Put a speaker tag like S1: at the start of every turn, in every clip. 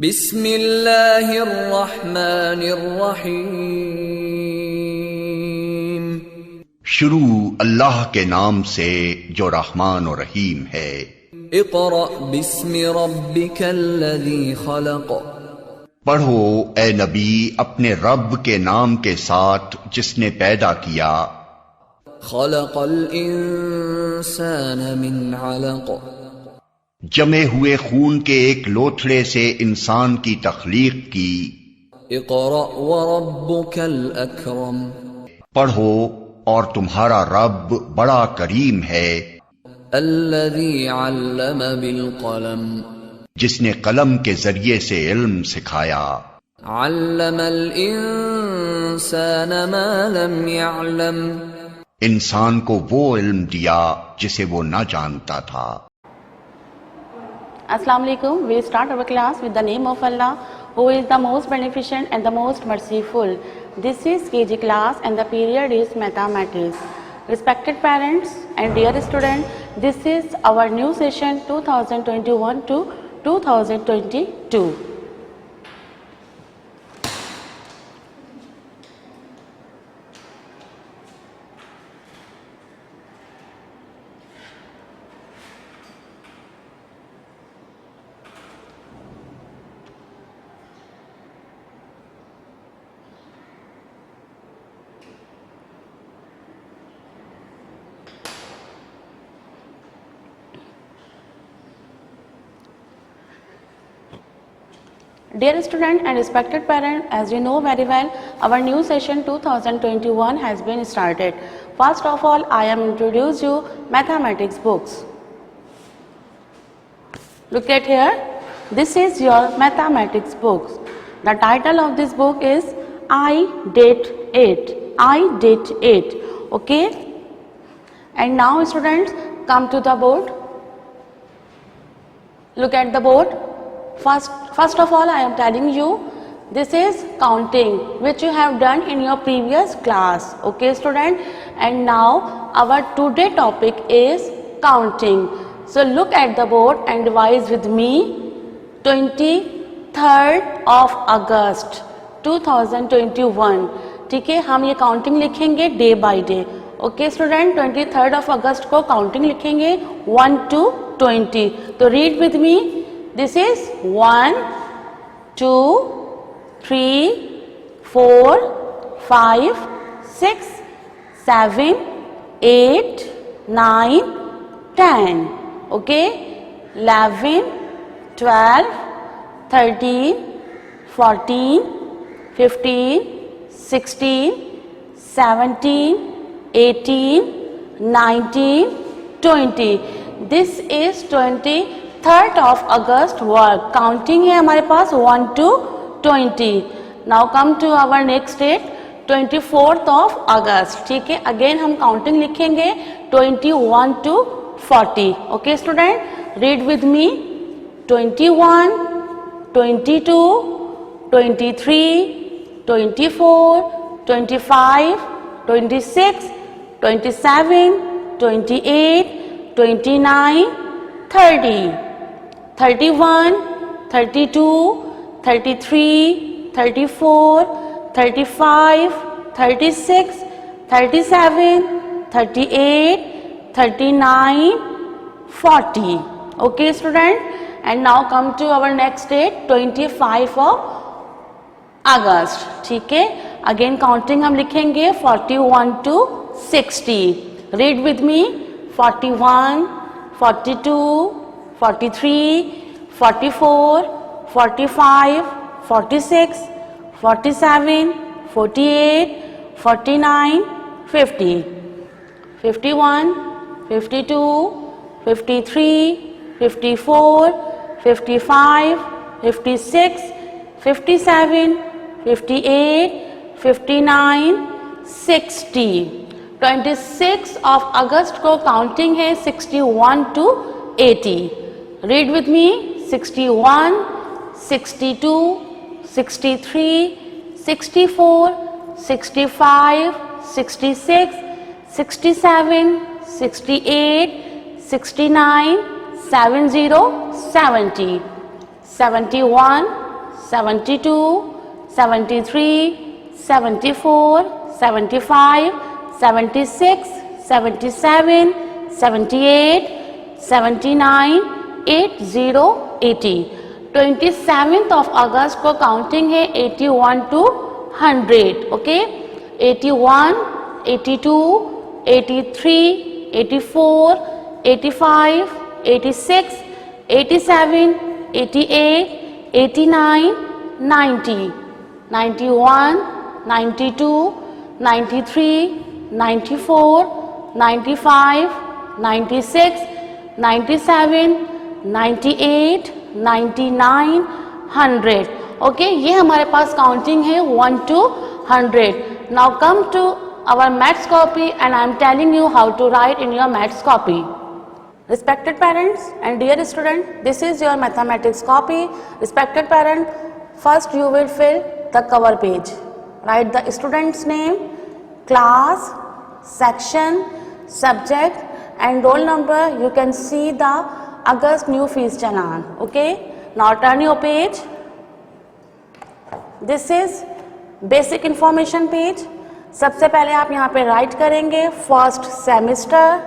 S1: बिस्मिल्लाहिर्रहमानिर्रहीम।
S2: शुरू अल्लाह के नाम से जो रहमान और रहीम है।
S1: इक़रा बिस्मि रब्बिकल्लज़ी खलक़।
S2: पढ़ो ए नबी अपने रब के नाम के साथ जिसने पैदा किया।
S1: खलक़ल इंसान मिन अलक़।
S2: जमे हुए खून के एक लोथड़े से इंसान की तख्लीक की।
S1: इक़रा व रब्बुकल अकरम।
S2: पढ़ो और तुम्हारा रब बड़ा करीम है।
S1: अल्लज़ी अल्लम बिल क़लम।
S2: जिसने कलम के जरिए से इल्म सिखाया।
S1: अल्लमल इंसान मा लम यअलम।
S2: इंसान को वो इल्म दिया जिसे वो न जानता था।
S3: Assalamu alaikum. We'll start our class with the name of Allah, who is the most beneficent and the most merciful. This is KG class and the period is mathematics. Respected parents and dear students, this is our new session 2021 to 2022. Dear student and respected parent, as you know very well, our new session 2021 has been started. First of all, I am introduce you mathematics books. Look at here. This is your mathematics books. The title of this book is I did it. I did it. Okay. And now students, come to the board. Look at the board. First of all, I am telling you, this is counting, which you have done in your previous class. Okay, student? And now, our today topic is counting. So, look at the board and revise with me. 23rd of August 2021. ठीक है, हम ये counting लिखेंगे day by day. Okay student, 23rd of August को counting लिखेंगे 1 to 20. तो read with me. This is 1, 2, 3, 4, 5, 6, 7, 8, 9, 10. Okay? 11, 12, 13, 14, 15, 16, 17, 18, 19, 20. This is 23rd of August work. Counting है हमारे पास 1 to 20. Now come to our next date 24th of August. ठीक है, again हम counting लिखेंगे 21 to 40. Okay student, read with me. 21, 22, 23, 24, 25, 26, 27, 28, 29, 30. 31, 32, 33, 34, 35, 36, 37, 38, 39, 40. Okay student, and now come to our next date 25 of August. ठीक है, again counting हम लिखेंगे 41 to 60. Read with me. 41, 42, 43, 44, 45, 46, 47, 48, 49, 50, 51, 52, 53, 54, 55, 56, 57, 58, 59, 60. 26 of August को counting है 61 to 80. Read with me. 61, 62, 63, 64, 65, 66, 67, 68, 69, 70, 71, 72, 73, 74, 75, 76, 77, 78, 79, 80, 80. 27th of August को counting है 81 to 100. Okay, 81, 82, 83, 84, 85, 86, 87, 88, 89, 90, 91, 92, 93, 94, 95, 96, 97, 98, 99, 100. Okay, ये हमारे पास काउंटिंग है 1 to 100. Now come to our maths copy and I am telling you how to write in your maths copy. Respected parents and dear student, this is your mathematics copy. Respected parent, first you will fill the cover page. Write the student's name, class, section, subject and roll number. You can see the August new fees challan. Okay, now turn your page. This is basic information page. सबसे पहले आप यहाँ पे right करेंगे first semester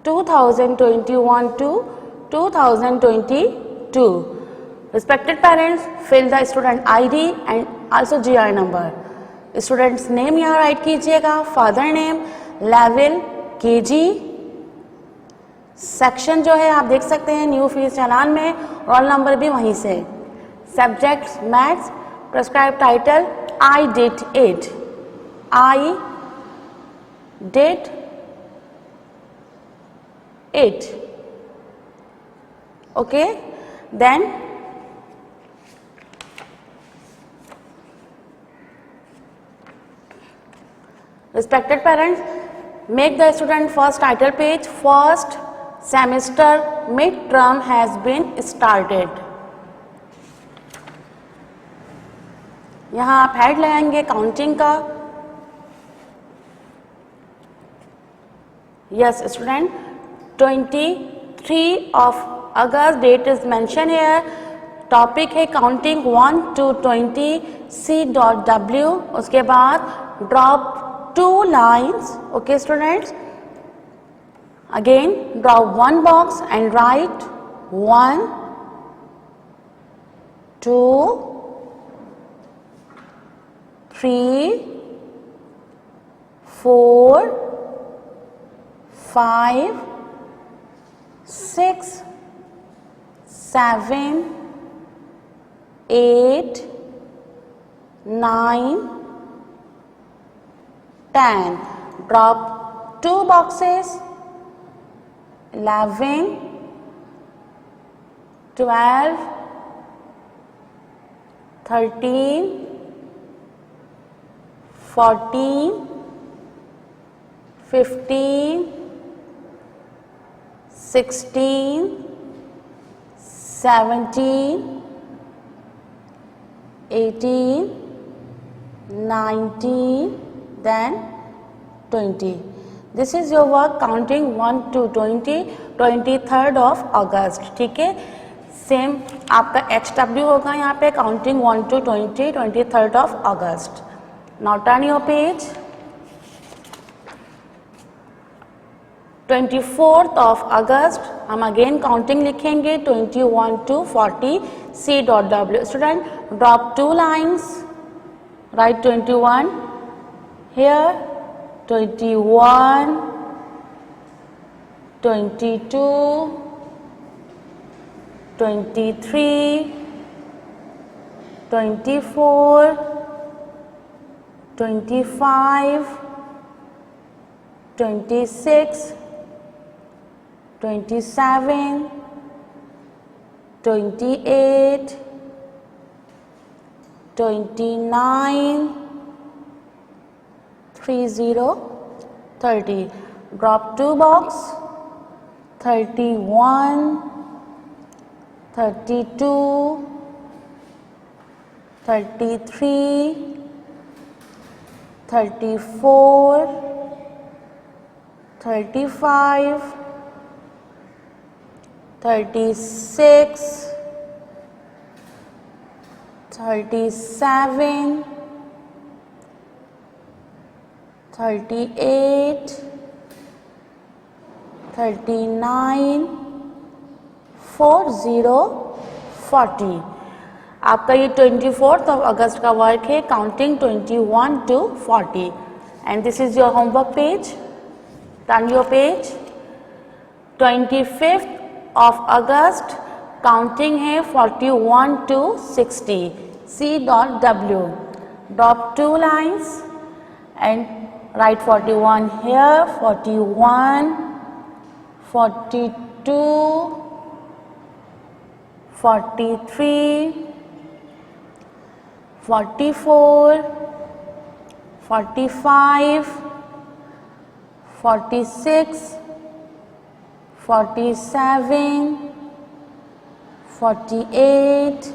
S3: 2021 to 2022. Respected parents, fill the student ID and also GR number. Student's name यहाँ right कीजिएगा, father name, level KG, section जो है आप देख सकते हैं न्यू फीस चालान में, रोल नंबर भी वहीं से, subject maths, prescribe title I did it, I did it. Okay, then respected parents, make the student first title page. First semester midterm has been started. यहाँ आप हेड लगाएंगे counting का. Yes student, 23 of August date is mention here. Topic है counting 1 to 20, C.W. उसके बाद drop 2 lines. Okay students, again drop 1 box and write 1, 2, 3, 4, 5, 6, 7, 8, 9, 10. Drop 2 boxes, 11, 12, 13, 14, 15, 16, 17, 18, 19, then 20. This is your work counting 1 to 20, 23rd of August. ठीक है, same आपका HW होगा यहाँ पे counting 1 to 20, 23rd of August. Now turn your page. 24th of August हम again counting लिखेंगे 21 to 40, C.W. Student, drop 2 lines, write 21 here, 21, 22, 23, 24, 25, 26, 27, 28, 29, 30, 30. Drop 2 box, 31, 32, 33, 34, 35, 36, 37, 38, 39, 40, 40. आपका ये 24th of August का वर्क है, counting 21 to 40. And this is your homework page. Turn your page. 25th of August, counting है 41 to 60. C.W. Drop 2 lines and write 41 here, 41, 42, 43, 44, 45, 46, 47, 48,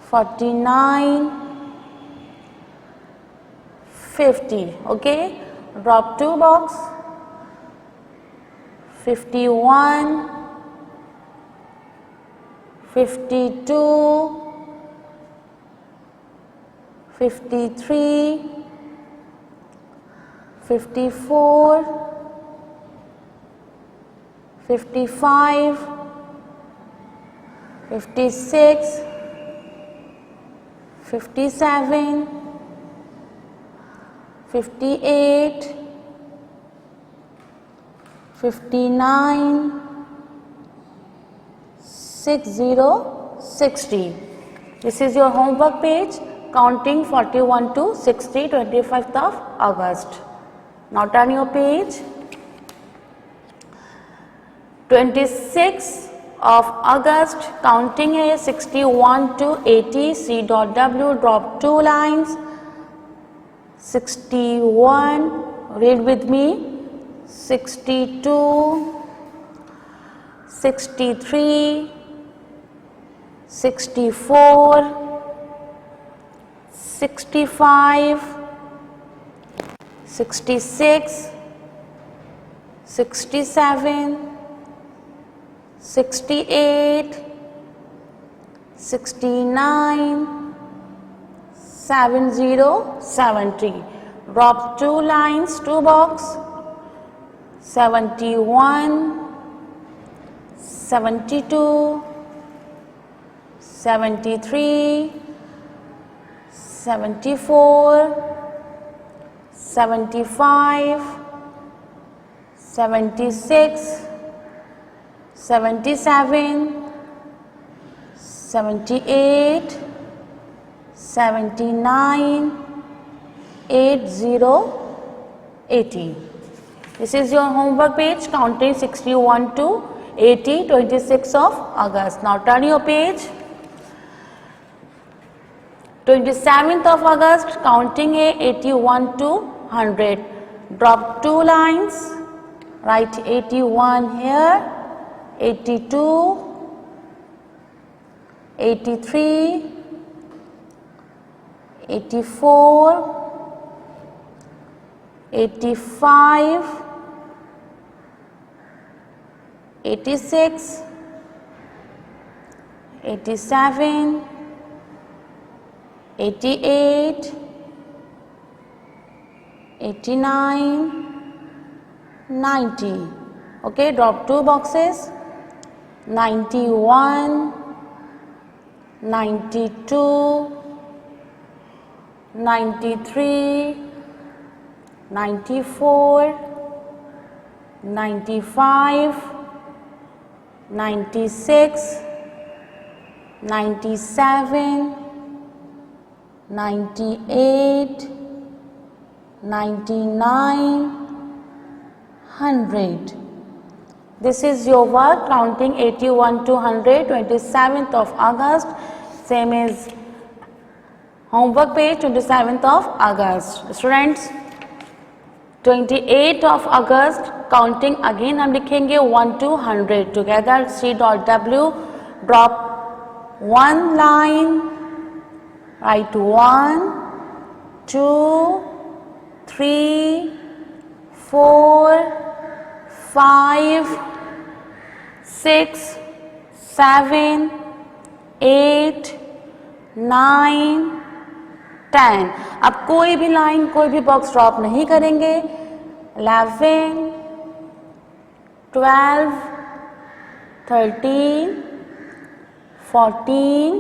S3: 49, 50. Okay, drop 2 box. 51, 52, 53, 54, 55, 56, 57, 58, 59, 60, 60. This is your homework page, counting 41 to 60, 25th of August. Now turn your page. 26th of August, counting है 61 to 80, C.W. drop 2 lines. 61, read with me. 62, 63, 64, 65, 66, 67, 68, 69, 70, 70. Drop 2 lines, 2 box. 71, 72, 73, 74, 75, 76, 77, 78, 79, 80, 80. This is your homework page, counting 61 to 80, 26th of August. Now turn your page. 27th of August, counting है 81 to 100. Drop 2 lines, write 81 here, 82, 83, 84, 85, 86, 87, 88, 89, 90. Okay, drop 2 boxes. 91, 92, 93, 94, 95, 96, 97, 98, 99, 100. This is your work, counting 81 to 100, 27th of August. Same as homework page, 27th of August. Students, 28th of August, counting again हम लिखेंगे 1 to 100 together. C.W. drop 1 line, write 1, 2, 3, 4, 5, 6, 7, 8, 9, 10. अब कोई भी line, कोई भी box drop नहीं करेंगे. 11, 12, 13, 14,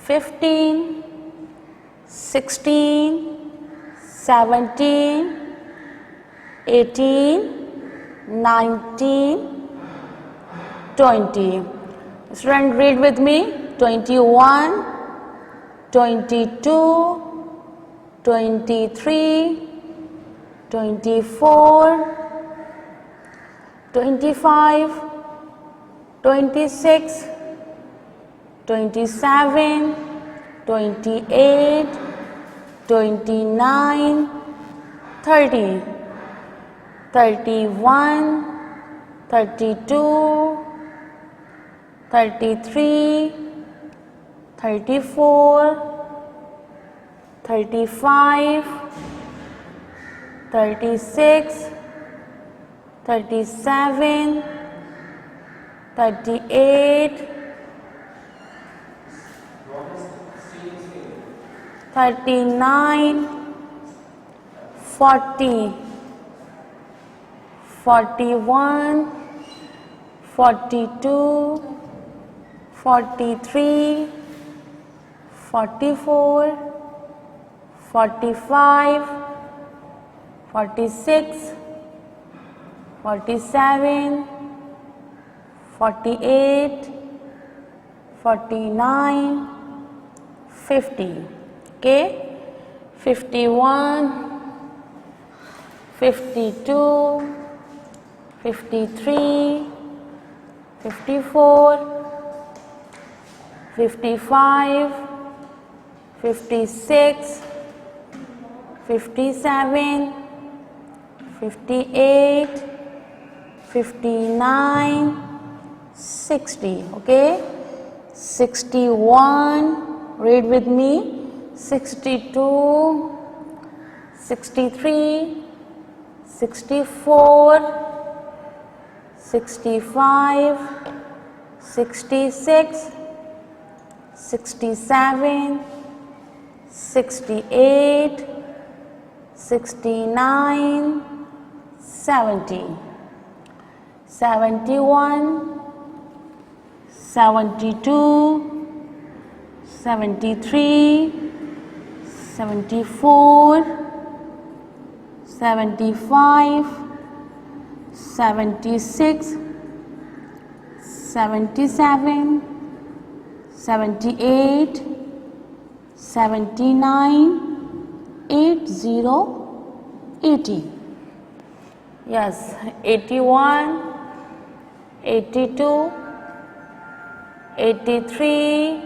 S3: 15, 16, 17, 18, 19, 20. Student, read with me. 21, 22, 23, 24, 25, 26, 27, 28, 29, 30, 31, 32, 33, 34, 35, 36, 37, 38, 39, 40, 41, 42, 43, 44, 45, 46, 47, 48, 49, 50. Okay, 51, 52, 53, 54, 55, 56, 57, 58, 59, 60. Okay, 61, read with me. 62, 63, 64, 65, 66, 67, 68, 69, 70, 71, 72, 73, 74, 75, 76, 77, 78, 79, 80, 80. Yes, 81, 82, 83,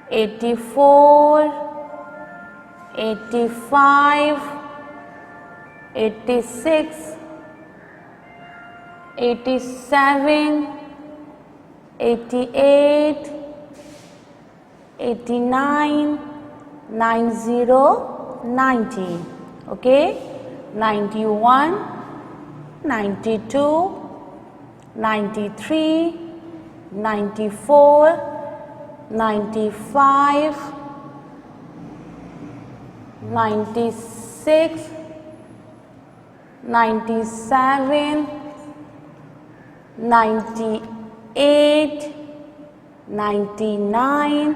S3: 84, 85, 86, 87, 88, 89, 90, 90. Okay, 91, 92, 93, 94, 95, 96, 97, 98, 99,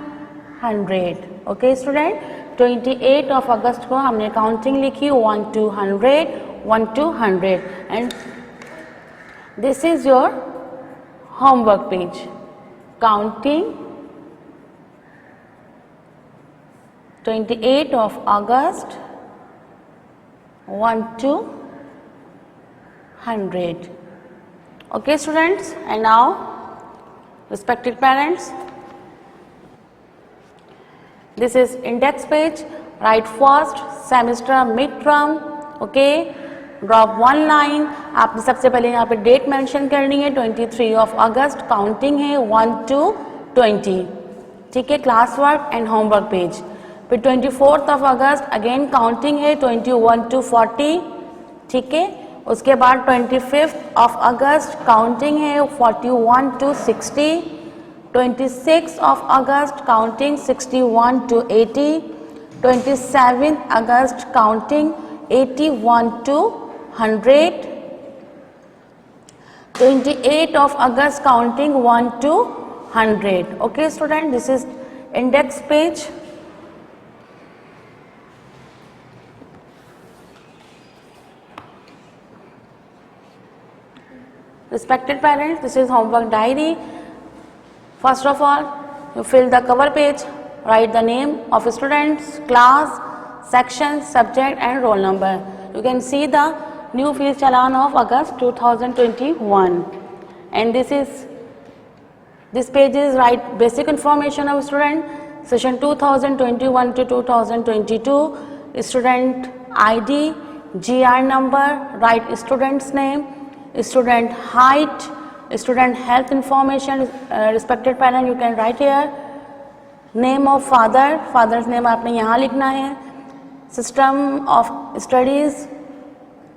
S3: 100. Okay student, 28 of August को हमने काउंटिंग लिखी 1 to 100, 1 to 100 and this is your homework page. Counting 28 of August 1 to 100. Okay students, and now respected parents, this is index page. Write first semester midterm. Okay, drop one line. आपने सबसे पहले यहाँ पे date mention करनी है 23 of August, counting है 1 to 20. ठीक है, class work and homework page. फिर 24 ऑफ अगस्त अगेन काउंटिंग है 21 to 40. ठीक है, उसके बाद 25 ऑफ अगस्त काउंटिंग है 41 to 60. 26th of August counting 61 to 80, 27th August counting 81 to 100, 28th of August counting 1 to 100. Okay student, this is index page. Respected parents, this is homework diary. First of all, you fill the cover page, write the name of students, class, section, subject and roll number. You can see the new fees challan of August 2021, and this page is write basic information of student, session 2021 to 2022, student ID, GR number, write student's name, student height, student health information. Respected parent, you can write here name of father, father's name आपने यहाँ लिखना है, system of studies,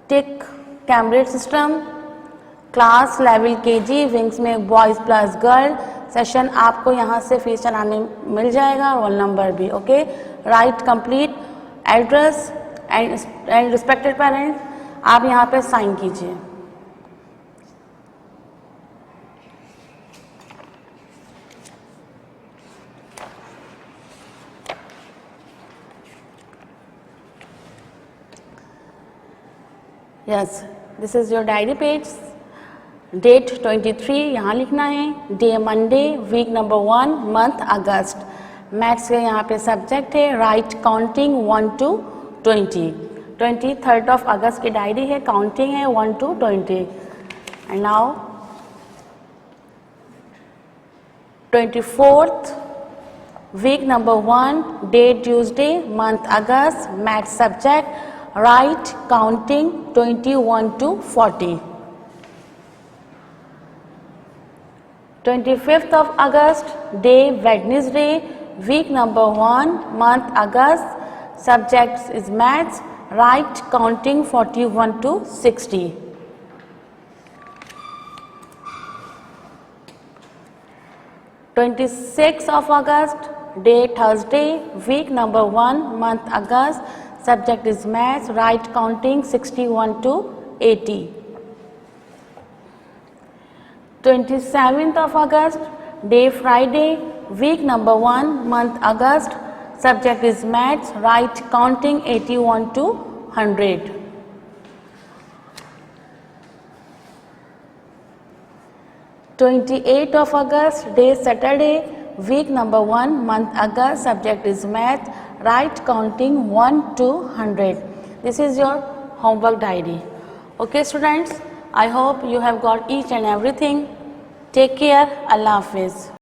S3: tick Cambridge system, class level KG, wings में boys plus girl, session आपको यहाँ से fees चलाने मिल जाएगा, roll number भी. Okay, write complete address and respected parents, आप यहाँ पे साइन कीजिए. Yes, this is your diary page. Date 23 यहाँ लिखना है. Day Monday, week number 1, month August. Maths के यहाँ पे subject है. Write counting 1 to 20. 23rd of August की डायरी है. Counting है 1 to 20. And now 24th, week number 1, day Tuesday, month August. Maths subject. Write counting 21 to 40. 25th of August, day Wednesday, week number 1, month August. Subject is maths. Write counting 41 to 60. 26th of August, day Thursday, week number 1, month August. Subject is maths. Write counting 61 to 80. 27th of August, day Friday, week number 1, month August. Subject is maths. Write counting 81 to 100. 28th of August, day Saturday, week number 1, month August. Subject is math. Write counting 1 to 100. This is your homework diary. Okay students, I hope you have got each and everything. Take care. Allah Hafiz.